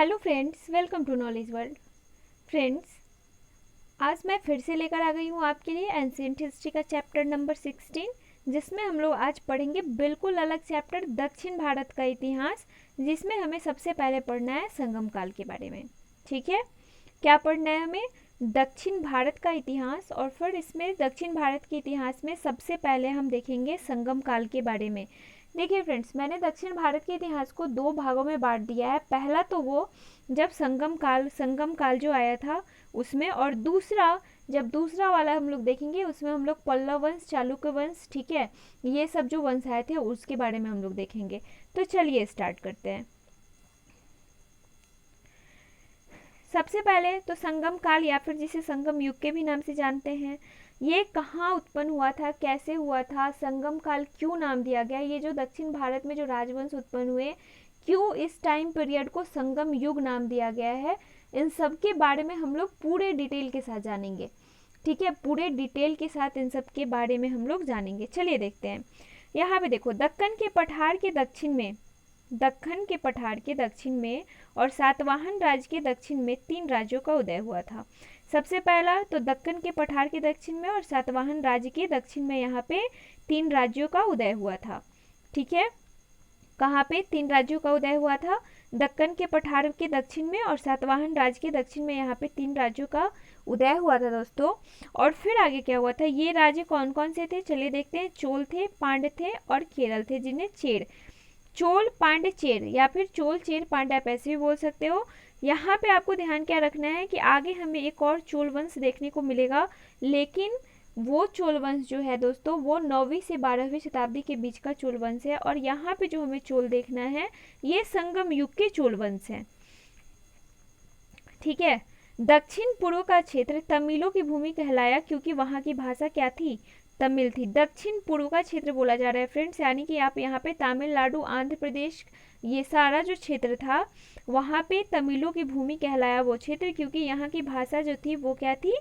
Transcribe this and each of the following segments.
Hello friends, welcome to knowledge world. Friends, आज मैं फिर से लेकर आ गई हूँ आपके लिए एंशिएंट हिस्ट्री का चैप्टर नंबर 16, जिसमें हम लोग आज पढ़ेंगे बिल्कुल अलग चैप्टर दक्षिण भारत का इतिहास, जिसमें हमें सबसे पहले पढ़ना है संगम काल के बारे में। ठीक है, क्या पढ़ना है हमें? दक्षिण भारत का इतिहास। और फिर इसमें दक्षिण भारत के इतिहास में सबसे पहले हम देखेंगे संगम काल के बारे में। देखिए फ्रेंड्स, मैंने दक्षिण भारत के इतिहास को दो भागों में बांट दिया है। पहला तो वो जब संगम काल जो आया था उसमें, और जब दूसरा वाला हम लोग देखेंगे उसमें हम लोग पल्लव वंश, चालुक्य वंश, ठीक है, ये सब जो वंश आए थे उसके बारे में हम लोग देखेंगे। तो चलिए स्टार्ट करते हैं। सबसे पहले तो संगम काल या फिर जिसे संगम युग के भी नाम से जानते हैं, ये कहाँ उत्पन्न हुआ था, कैसे हुआ था, संगम काल क्यों नाम दिया गया, ये जो दक्षिण भारत में जो राजवंश उत्पन्न हुए क्यों इस टाइम पीरियड को संगम युग नाम दिया गया है, इन सब के बारे में हम लोग पूरे डिटेल के साथ जानेंगे। ठीक है, पूरे डिटेल के साथ इन सब के बारे में हम लोग जानेंगे। चलिए देखते हैं। यहाँ पे देखो, दक्कन के पठार के दक्षिण में और सातवाहन राज्य के दक्षिण में 3 राज्यों का उदय हुआ था। सबसे पहला तो दक्कन के पठार के दक्षिण में और सातवाहन राज्य के दक्षिण में यहाँ पे 3 राज्यों का उदय हुआ था। ठीक है, कहाँ पे 3 राज्यों का उदय हुआ था? दक्कन के पठार के दक्षिण में और सातवाहन राज्य के दक्षिण में यहाँ पे 3 राज्यों का उदय हुआ था दोस्तों। और फिर आगे क्या हुआ था, ये राज्य कौन कौन से थे चलिए देखते हैं। चोल थे, पांड्य थे और केरल थे, जिन्हें चेर, चोल पांड्य चेर या फिर चोल चेर पांड्य आप ऐसे भी बोल सकते हो। यहाँ पे आपको ध्यान क्या रखना है कि आगे हमें एक और चोल वंश देखने को मिलेगा, लेकिन वो चोल वंश जो है दोस्तों वो 9वीं से 12वीं शताब्दी के बीच का चोल वंश है। और यहाँ पे जो हमें चोल देखना है ये संगम युग के चोल वंश है। ठीक है, दक्षिण पूर्व का क्षेत्र तमिलों की भूमि कहलाया क्योंकि वहाँ की भाषा क्या थी? तमिल थी। दक्षिण पूर्व का क्षेत्र बोला जा रहा है फ्रेंड्स, यानी कि आप यहाँ पे तमिलनाडु, आंध्र प्रदेश, ये सारा जो क्षेत्र था वहाँ पे तमिलों की भूमि कहलाया वो क्षेत्र, क्योंकि यहाँ की भाषा जो थी वो क्या थी?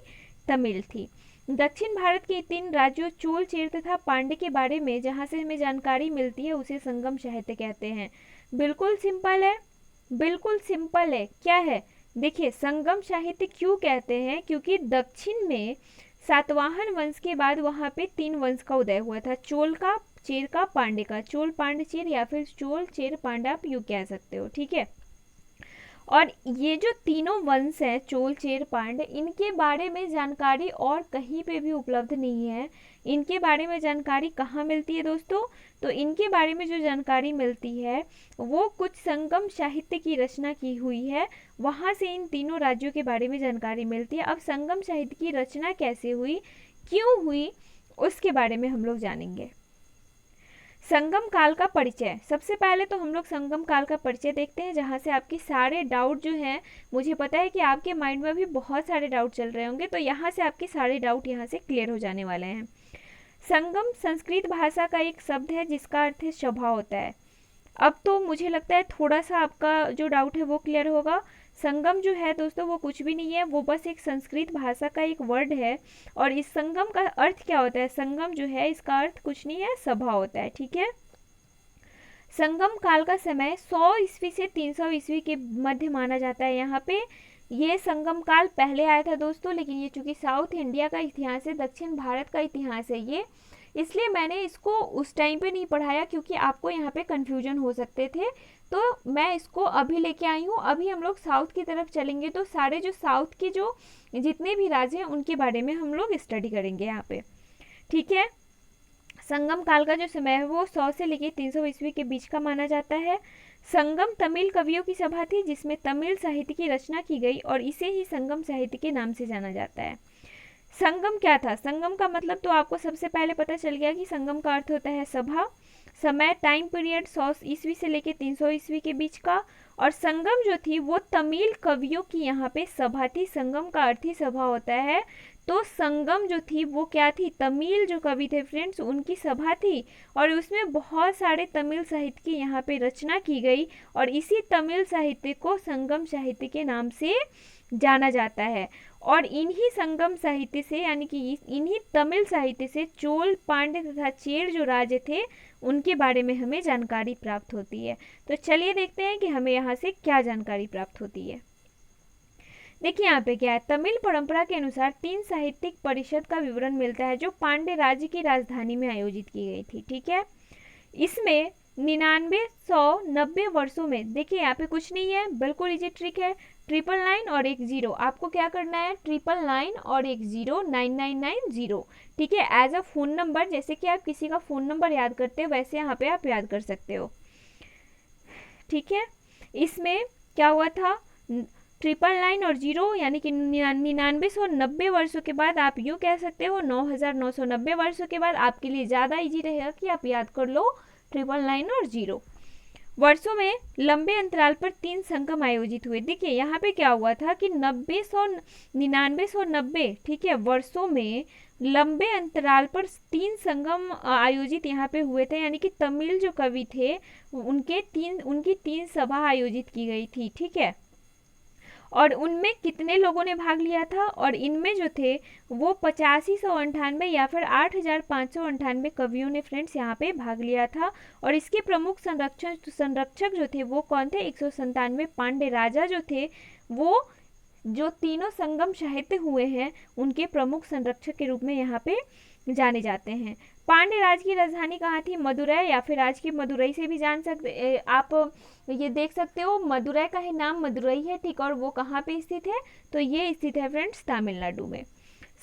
तमिल थी। दक्षिण भारत के 3 राज्यों चोल, चेर तथा पांड्य के बारे में जहाँ से हमें जानकारी मिलती है उसे संगम साहित्य कहते हैं। बिल्कुल सिंपल है, बिल्कुल सिंपल है। क्या है? देखिए, संगम साहित्य क्यों कहते हैं? क्योंकि दक्षिण में सातवाहन वंश के बाद वहां पे 3 वंश का उदय हुआ था, चोल का, चेर का, पांड्य का। चोल पांड्य चेर या फिर चोल चेर पांड्य आप यूं कह सकते हो। ठीक है, और ये जो तीनों वंश हैं चोल चेर पांड्य, इनके बारे में जानकारी और कहीं पे भी उपलब्ध नहीं है। इनके बारे में जानकारी कहाँ मिलती है दोस्तों? तो इनके बारे में जो जानकारी मिलती है वो कुछ संगम साहित्य की रचना की हुई है, वहाँ से इन तीनों राज्यों के बारे में जानकारी मिलती है। अब संगम साहित्य की रचना कैसे हुई, क्यों हुई, उसके बारे में हम लोग जानेंगे। संगम काल का परिचय। सबसे पहले तो हम लोग संगम काल का परिचय देखते हैं, जहाँ से आपके सारे डाउट जो हैं, मुझे पता है कि आपके माइंड में भी बहुत सारे डाउट चल रहे होंगे, तो यहाँ से आपके सारे डाउट यहाँ से क्लियर हो जाने वाले हैं। संगम संस्कृत भाषा का एक शब्द है जिसका अर्थ है सभा होता है। अब तो मुझे लगता है थोड़ा सा आपका जो डाउट है वो क्लियर होगा। संगम जो है दोस्तों वो कुछ भी नहीं है, वो बस एक संस्कृत भाषा का एक वर्ड है। और इस संगम का अर्थ क्या होता है? संगम जो है इसका अर्थ कुछ नहीं है, सभा होता है। ठीक है, संगम काल का समय 100 ईस्वी से 300 ईस्वी के मध्य माना जाता है। यहाँ पे ये संगम काल पहले आया था दोस्तों, लेकिन ये चूंकि साउथ इंडिया का इतिहास है, दक्षिण भारत का इतिहास है ये, इसलिए मैंने इसको उस टाइम पे नहीं पढ़ाया क्योंकि आपको यहाँ पे कंफ्यूजन हो सकते थे। तो मैं इसको अभी लेके आई हूँ। अभी हम लोग साउथ की तरफ चलेंगे तो सारे जो साउथ के जो जितने भी राज्य हैं उनके बारे में हम लोग स्टडी करेंगे यहाँ पे। ठीक है, संगम काल का जो समय है वो 100 से लेकर 300 ईस्वी के बीच का माना जाता है। संगम तमिल कवियों की सभा थी जिसमें तमिल साहित्य की रचना की गई और इसे ही संगम साहित्य के नाम से जाना जाता है। संगम क्या था? संगम का मतलब तो आपको सबसे पहले पता चल गया कि संगम का अर्थ होता है सभा। समय टाइम पीरियड 100 ईस्वी से लेकर 300 ईस्वी के बीच का। और संगम जो थी वो तमिल कवियों की यहाँ पे सभा थी। संगम का अर्थ ही सभा होता है, तो संगम जो थी वो क्या थी? तमिल जो कवि थे फ्रेंड्स उनकी सभा थी, और उसमें बहुत सारे तमिल साहित्य की यहाँ पे रचना की गई, और इसी तमिल साहित्य को संगम साहित्य के नाम से जाना जाता है। और इन्हीं संगम साहित्य से, यानी कि इन्हीं तमिल साहित्य से चोल, पांड्य तथा चेर जो राज्य थे उनके बारे में हमें जानकारी प्राप्त होती है। तो चलिए देखते हैं कि हमें यहाँ से क्या जानकारी प्राप्त होती है। देखिए यहाँ पे क्या है, तमिल परंपरा के अनुसार 3 साहित्यिक परिषद का विवरण मिलता है जो पांड्य राज्य की राजधानी में आयोजित की गई थी। ठीक है, इसमें 9990 वर्षों में, देखिए यहाँ पे कुछ नहीं है, बिल्कुल इजी ट्रिक है, 999 और 10। आपको क्या करना है, 999 और 10 9990। ठीक है, एज अ फोन नंबर, जैसे कि आप किसी का फोन नंबर याद करते हो वैसे यहाँ पे आप याद कर सकते हो। ठीक है, इसमें क्या हुआ था, 999 और 0 यानी कि 9990 वर्षों के बाद आप यूँ कह सकते हो 9990 वर्षों के बाद आपके लिए ज़्यादा इजी रहेगा कि आप याद कर लो 999 और 0 वर्षों में लंबे अंतराल पर 3 संगम आयोजित हुए। देखिए यहाँ पे क्या हुआ था कि 9990, ठीक है, वर्षों में लंबे अंतराल पर 3 संगम आयोजित यहाँ पे हुए थे, यानी कि तमिल जो कवि थे उनकी 3 सभा आयोजित की गई थी। ठीक है, और उनमें कितने लोगों ने भाग लिया था, और इनमें जो थे वो 8598 या फिर 8598 कवियों ने फ्रेंड्स यहाँ पे भाग लिया था। और इसके प्रमुख संरक्षक जो थे वो कौन थे, 197 पांड्य राजा जो थे वो जो तीनों संगम साहित्य हुए हैं उनके प्रमुख संरक्षक के रूप में यहाँ पे जाने जाते हैं। पांड्य राज की राजधानी कहाँ थी, मदुरै, या फिर आज की मदुरै से भी जान सकते आप ये देख सकते हो, मदुरै का ही नाम मदुरै है। ठीक, और वो कहाँ पे स्थित है, तो ये स्थित है फ्रेंड्स तमिलनाडु में।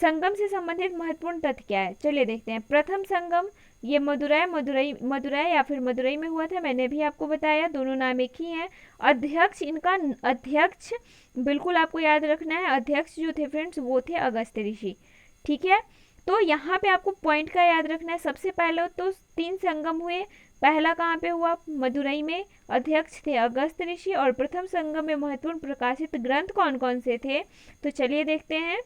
संगम से संबंधित महत्वपूर्ण तथ्य क्या है, चलिए देखते हैं। प्रथम संगम ये मदुरै या फिर मदुरै में हुआ था, मैंने भी आपको बताया, दोनों नाम एक ही हैं। अध्यक्ष बिल्कुल आपको याद रखना है, अध्यक्ष जो थे फ्रेंड्स वो थे अगस्त्य ऋषि। ठीक है, तो यहाँ पे आपको पॉइंट का याद रखना है। सबसे पहले तो 3 संगम हुए, पहला कहाँ पे हुआ, मदुरै में, अध्यक्ष थे अगस्त्य ऋषि, और प्रथम संगम में महत्वपूर्ण प्रकाशित ग्रंथ कौन कौन से थे, तो चलिए देखते हैं।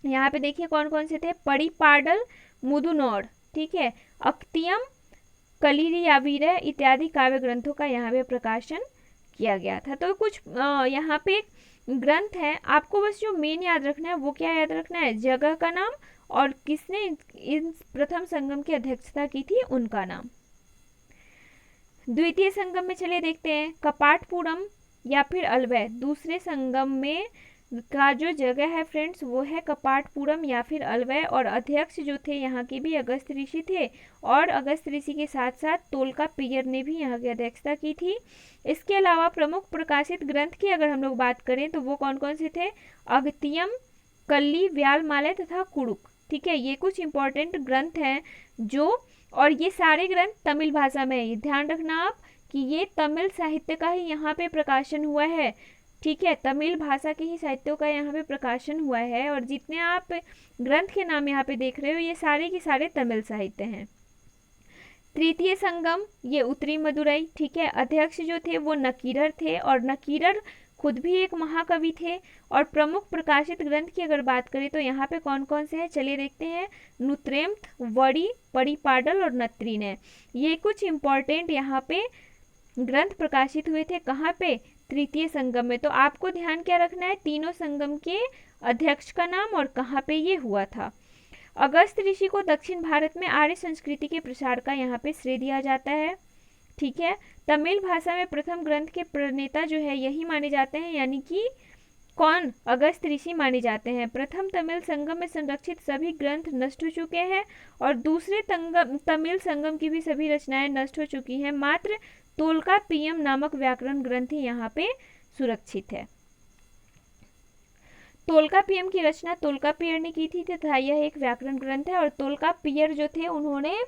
यहाँ पे देखिए कौन कौन से थे, पड़ीपाडल मुदुनोड, ठीक है, अक्तियम, कलिरियावीर इत्यादि काव्य ग्रंथों का यहाँ पे प्रकाशन किया गया था। तो कुछ यहाँ पे ग्रंथ है, आपको बस जो मेन याद रखना है वो क्या याद रखना है, जगह का नाम और किसने इन प्रथम संगम की अध्यक्षता की थी उनका नाम। द्वितीय संगम में चलिए देखते हैं, कपाटपुरम या फिर अलवै, दूसरे संगम में का जो जगह है फ्रेंड्स वो है कपाटपुरम या फिर अलवै, और अध्यक्ष जो थे यहाँ के भी अगस्त्य ऋषि थे, और अगस्त्य ऋषि के साथ साथ तोलकाप्पियर ने भी यहाँ की अध्यक्षता की थी। इसके अलावा प्रमुख प्रकाशित ग्रंथ की अगर हम लोग बात करें तो वो कौन कौन से थे, अगतियम, कल्ली, व्यालमालय तथा कुड़ुक। ठीक है, ये कुछ इंपॉर्टेंट ग्रंथ हैं जो, और ये सारे ग्रंथ तमिल भाषा में है, ये ध्यान रखना आप कि ये तमिल साहित्य का ही यहाँ पे प्रकाशन हुआ है। ठीक है, तमिल भाषा के ही साहित्यों का यहाँ पे प्रकाशन हुआ है, और जितने आप ग्रंथ के नाम यहाँ पे देख रहे हो ये सारे के सारे तमिल साहित्य हैं। तृतीय संगम ये उत्तरी मदुरै, ठीक है, अध्यक्ष जो थे वो नकीरर थे, और नकीरर खुद भी एक महाकवि थे। और प्रमुख प्रकाशित ग्रंथ की अगर बात करें तो यहाँ पे कौन कौन से हैं, चलिए देखते हैं, नुत्रेम्थ, वड़ी, पड़ीपाडल और नत्रीन है। ये कुछ इंपॉर्टेंट यहाँ पे ग्रंथ प्रकाशित हुए थे, कहाँ पे, तृतीय संगम में। तो आपको ध्यान क्या रखना है, तीनों संगम के अध्यक्ष का नाम और कहाँ पे ये हुआ था। अगस्त्य ऋषि को दक्षिण भारत में आर्य संस्कृति के प्रसार का यहाँ पे श्रेय दिया जाता है। ठीक है, तमिल भाषा में प्रथम ग्रंथ के प्रणेता जो है यही माने जाते हैं, यानी कि कौन, अगस्त्य ऋषि माने जाते हैं। प्रथम तमिल संगम में संरक्षित सभी ग्रंथ नष्ट हो चुके हैं, और दूसरे तमिल संगम की भी सभी रचनाएं नष्ट हो चुकी हैं, मात्र तोलकाप्पियम नामक व्याकरण ग्रंथ ही यहाँ पे सुरक्षित है। तोलकाप्पियम की रचना तोलकाप्पियर ने की थी तथा यह एक व्याकरण ग्रंथ है। और तोलकाप्पियर जो थे उन्होंने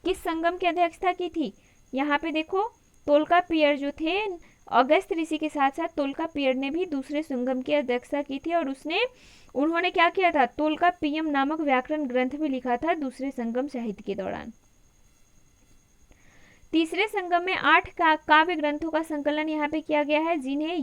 किस संगम की अध्यक्षता की थी, यहाँ पे देखो, तोलकाप्पियर जो थे अगस्त्य ऋषि के साथ साथ तोलकाप्पियर ने भी दूसरे संगम की अध्यक्षता की थी, और उन्होंने क्या किया था, तोलकाप्पियम नामक व्याकरण ग्रंथ भी लिखा था दूसरे संगम साहित्य के दौरान। तीसरे संगम में 8 काव्य ग्रंथों का संकलन यहाँ पे किया गया है, जिन्हें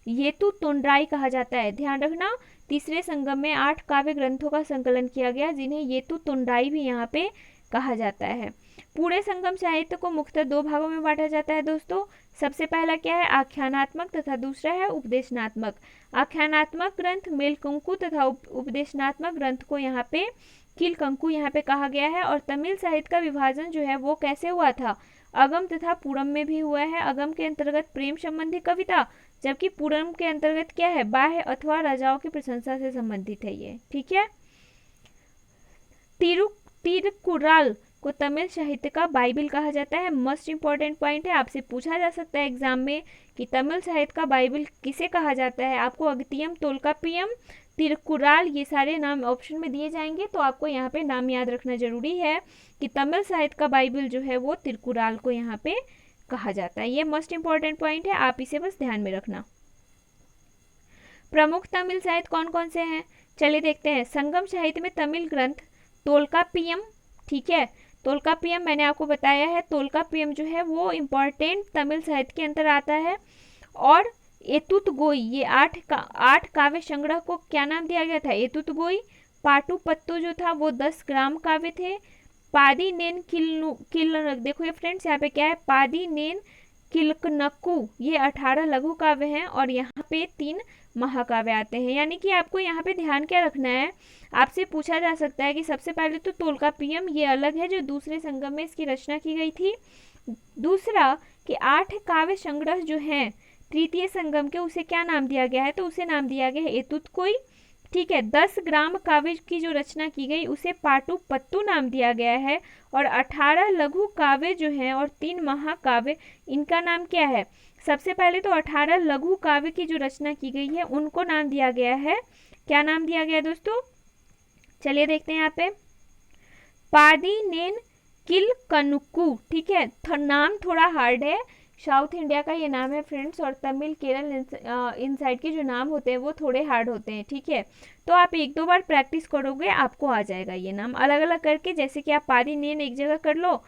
येतु तोंड्राई कहा जाता है। ध्यान रखना, तीसरे संगम में 8 काव्य ग्रंथों का संकलन किया गया, जिन्हें येतु तोंड्राई भी यहाँ पे कहा जाता है। पूरे संगम साहित्य को मुख्यतः 2 भागों में बांटा जाता है दोस्तों। सबसे पहला क्या है, आख्यानात्मक, तथा दूसरा है उपदेशनात्मक। आख्यानात्मक ग्रंथ मेलकुंकु तथा उपदेशनात्मक ग्रंथ को यहाँ पे किल कंकु यहाँ पे कहा गया है। और तमिल साहित्य का विभाजन जो है वो कैसे हुआ था, अगम तथा पूरम में भी हुआ है। अगम के अंतर्गत प्रेम संबंधी कविता, जबकि पूरम के अंतर्गत क्या है, बाह्य अथवा राजाओं की प्रशंसा से संबंधित है ये, ठीक है। तिरुकुराल को तमिल साहित्य का बाइबिल कहा जाता है। मोस्ट इंपॉर्टेंट पॉइंट है, आपसे पूछा जा सकता है एग्जाम में कि तमिल साहित्य का बाइबिल किसे कहा जाता है। आपको अगतियम, तोल्काप्पियम, तिरुकुराल ये सारे नाम ऑप्शन में दिए जाएंगे, तो आपको यहाँ पे नाम याद रखना जरूरी है कि तमिल साहित्य का बाइबिल जो है वो तिरुकुराल को यहाँ पे कहा जाता है। ये मोस्ट इंपॉर्टेंट पॉइंट है, आप इसे बस ध्यान में रखना। प्रमुख तमिल साहित्य कौन कौन से हैं, चलिए देखते हैं। संगम साहित्य में तमिल ग्रंथ तोल्काप्पियम, ठीक है, तोल्काप्पियम मैंने आपको बताया है, तोल्काप्पियम जो है वो इम्पॉर्टेंट तमिल साहित्य के अंदर आता है। और एतुतगोई, ये 8 काव्य संग्रह को क्या नाम दिया गया था, एतुतगोई। पाटुपत्तु जो था वो 10 ग्राम काव्य थे। पादी नेन किल देखो ये फ्रेंड्स यहाँ पे क्या है, पादी नेन किलकनक्कू ये 18 लघु काव्य हैं और यहाँ पे 3 महाकाव्य आते हैं। यानी कि आपको यहाँ पे ध्यान क्या रखना है, आपसे पूछा जा सकता है कि सबसे पहले तो तोल्काप्पियम ये अलग है जो दूसरे संगम में इसकी रचना की गई थी। दूसरा कि 8 काव्य संग्रह जो हैं तृतीय संगम के, उसे क्या नाम दिया गया है, तो उसे नाम दिया गया है एतुतकोई, ठीक है। 10 ग्राम काव्य की जो रचना की गई उसे पाटुपत्तु नाम दिया गया है। और 18 लघु काव्य जो हैं और 3 महाकाव्य, इनका नाम क्या है, सबसे पहले तो 18 लघु काव्य की जो रचना की गई है उनको नाम दिया गया है, क्या नाम दिया गया दोस्तों, चलिए देखते हैं यहाँ पे, पादी नेन किल कनुक्कू, ठीक है। नाम थोड़ा हार्ड है, साउथ इंडिया का ये नाम है फ्रेंड्स, और तमिल केरल इन साइड के जो नाम होते हैं वो थोड़े हार्ड होते हैं, ठीक है। तो आप 1-2 बार प्रैक्टिस करोगे आपको आ जाएगा ये नाम अलग अलग करके, जैसे कि आप पादी नेन एक जगह कर लो,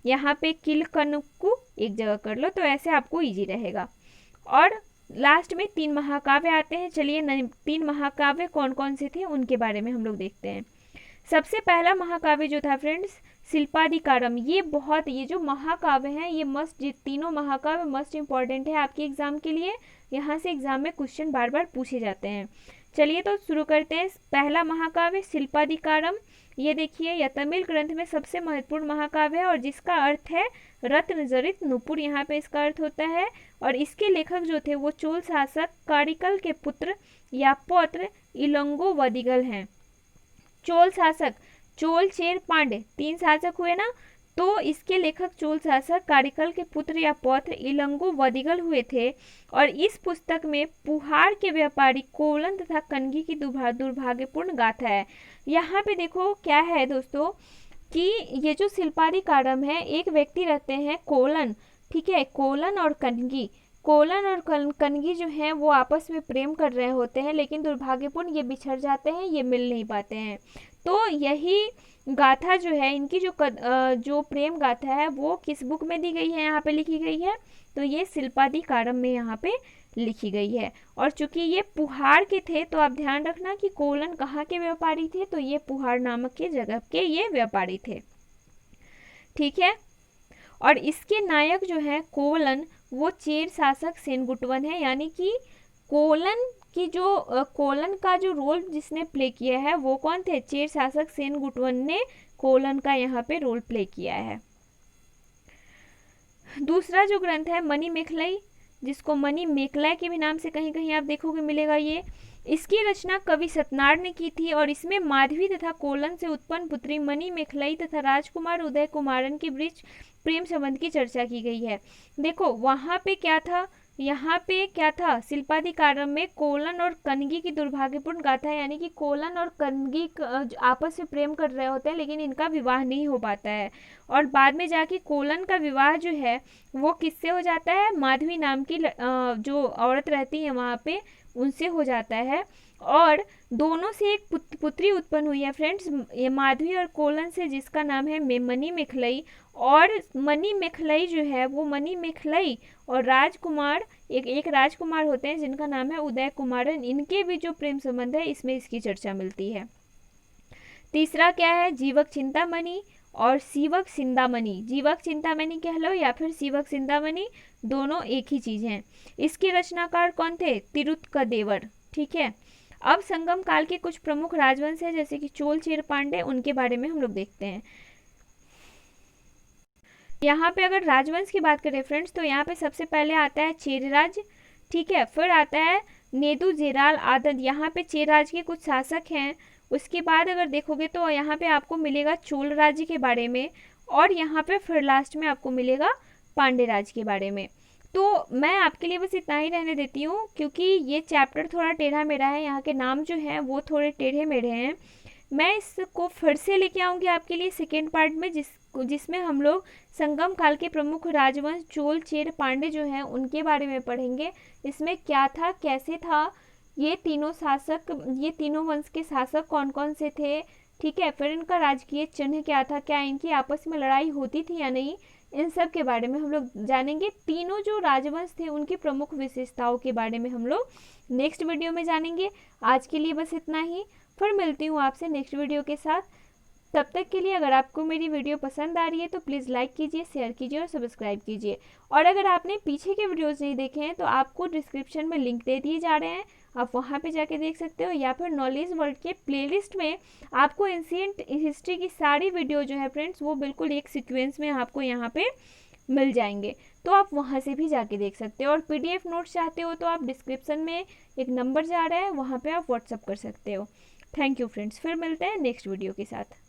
यहाँ पे किल कनुक्कू एक जगह कर लो, तो ऐसे आपको इजी रहेगा। और लास्ट में 3 महाकाव्य आते हैं। चलिए 3 महाकाव्य कौन कौन से थे उनके बारे में हम लोग देखते हैं। सबसे पहला महाकाव्य जो था फ्रेंड्स शिल्पाधिकारम, ये जो महाकाव्य हैं ये तीनों महाकाव्य मस्ट इंपॉर्टेंट है आपके एग्जाम के लिए, यहाँ से एग्जाम में क्वेश्चन बार बार पूछे जाते हैं। चलिए तो शुरू करते हैं। पहला महाकाव्य शिल्पाधिकारम, ये देखिए यह तमिल ग्रंथ में सबसे महत्वपूर्ण महाकाव्य है और जिसका अर्थ है रत्न जड़ित नुपुर, यहाँ पे इसका अर्थ होता है। और इसके लेखक जो थे वो चोल शासक कारिकल के पुत्र या पौत्र इलंगो वदिगल हैं। चोल शासक, चोल चेर पांड्य 3 शासक हुए ना, तो इसके लेखक चोल शासक कारिकल के पुत्र या पौत्र इलंगो वदिगल हुए थे। और इस पुस्तक में पुहार के व्यापारी कोलन तथा कनगी की दुर्भाग्यपूर्ण गाथा है। यहाँ पे देखो क्या है दोस्तों कि ये जो शिल्पाधिकारम है, एक व्यक्ति रहते हैं कोलन, ठीक है, कोलन और कनगी, कोलन और कनगी जो हैं वो आपस में प्रेम कर रहे होते हैं, लेकिन दुर्भाग्यपूर्ण ये बिछड़ जाते हैं, ये मिल नहीं पाते हैं। तो यही गाथा जो है इनकी जो प्रेम गाथा है वो किस बुक में दी गई है, यहाँ पे लिखी गई है, तो ये शिल्पाधिकारम में यहाँ पे लिखी गई है। और चूंकि ये पुहार के थे तो आप ध्यान रखना कि कोलन कहाँ के व्यापारी थे, तो ये पुहार नामक के जगह के ये व्यापारी थे, ठीक है। और इसके नायक जो है कोलन वो चेर शासक सेनगुटवन है, यानी कि कोलन का जो रोल जिसने प्ले किया है वो कौन थे, चेर शासक सेनगुटवन ने कोलन का यहाँ पे रोल प्ले किया है। दूसरा जो ग्रंथ है मणिमेखलाई, जिसको मणिमेखलाई के भी नाम से कहीं कहीं आप देखोगे मिलेगा, ये इसकी रचना कवि सतनार ने की थी और इसमें माधवी तथा कोलन से उत्पन्न पुत्री मणिमेखलाई तथा राजकुमार उदय कुमारन के बीच प्रेम संबंध की चर्चा की गई है। देखो वहां पे क्या था, यहाँ पे क्या था, शिल्पाधिकारम में कोलन और कनगी की दुर्भाग्यपूर्ण गाथा, यानी कि कोलन और कनगी आपस में प्रेम कर रहे होते हैं लेकिन इनका विवाह नहीं हो पाता है। और बाद में जाके कोलन का विवाह जो है वो किससे हो जाता है, माधवी नाम की जो औरत रहती है वहाँ पे उनसे हो जाता है। और दोनों से एक पुत्री उत्पन्न हुई है फ्रेंड्स, ये माधवी और कोलन से, जिसका नाम है मणिमेखलाई। और मणिमेखलाई जो है वो मणिमेखलाई और राजकुमार एक राजकुमार होते हैं जिनका नाम है उदय कुमारन, इनके भी जो प्रेम संबंध है इसमें इसकी चर्चा मिलती है। तीसरा क्या है, जीवक चिंतामणि और सीवक सिंदामणि, जीवक चिंतामणि कह लो या फिर सीवक सिंदामणि, दोनों एक ही चीज हैं। इसके रचनाकार कौन थे, तिरुत्कदेवर, ठीक है। अब संगम काल के कुछ प्रमुख राजवंश है जैसे कि चोल, चेर, पांडे, उनके बारे में हम लोग देखते हैं। यहाँ पे अगर राजवंश की बात करें फ्रेंड्स तो यहाँ पे सबसे पहले आता है चेर राज, ठीक है। फिर आता है नेदु, जेराल, आदद, यहाँ पे चेर राज के कुछ शासक हैं। उसके बाद अगर देखोगे तो यहाँ पे आपको मिलेगा चोल राज्य के बारे में, और यहाँ पे फिर लास्ट में आपको मिलेगा पांडे राज के बारे में। तो मैं आपके लिए बस इतना ही रहने देती हूँ, क्योंकि ये चैप्टर थोड़ा टेढ़ा मेढ़ा है, यहाँ के नाम जो हैं वो थोड़े टेढ़े मेढ़े हैं। मैं इसको फिर से लेके आऊँगी आपके लिए सेकेंड पार्ट में, जिसमें हम लोग संगम काल के प्रमुख राजवंश चोल, चेर, पांडे जो हैं उनके बारे में पढ़ेंगे। इसमें क्या था, कैसे था, ये तीनों वंश के शासक कौन कौन से थे, ठीक है। फिर इनका राजकीय चिन्ह क्या था, क्या इनकी आपस में लड़ाई होती थी या नहीं, इन सब के बारे में हम लोग जानेंगे। तीनों जो राजवंश थे उनकी प्रमुख विशेषताओं के बारे में हम लोग नेक्स्ट वीडियो में जानेंगे। आज के लिए बस इतना ही, फिर मिलती हूँ आपसे नेक्स्ट वीडियो के साथ। तब तक के लिए अगर आपको मेरी वीडियो पसंद आ रही है तो प्लीज़ लाइक कीजिए, शेयर कीजिए और सब्सक्राइब कीजिए। और अगर आपने पीछे के वीडियोज़ नहीं देखे हैं तो आपको डिस्क्रिप्शन में लिंक दे दिए जा रहे हैं, आप वहाँ पे जाके देख सकते हो, या फिर नॉलेज वर्ल्ड के प्लेलिस्ट में आपको एंशिएंट हिस्ट्री की सारी वीडियो जो है फ्रेंड्स वो बिल्कुल एक सीक्वेंस में आपको यहाँ पे मिल जाएंगे, तो आप वहाँ से भी जाके देख सकते हो। और PDF नोट्स चाहते हो तो आप डिस्क्रिप्शन में एक नंबर जा रहा है, वहाँ पे आप व्हाट्सअप कर सकते हो। थैंक यू फ्रेंड्स, फिर मिलते हैं नेक्स्ट वीडियो के साथ।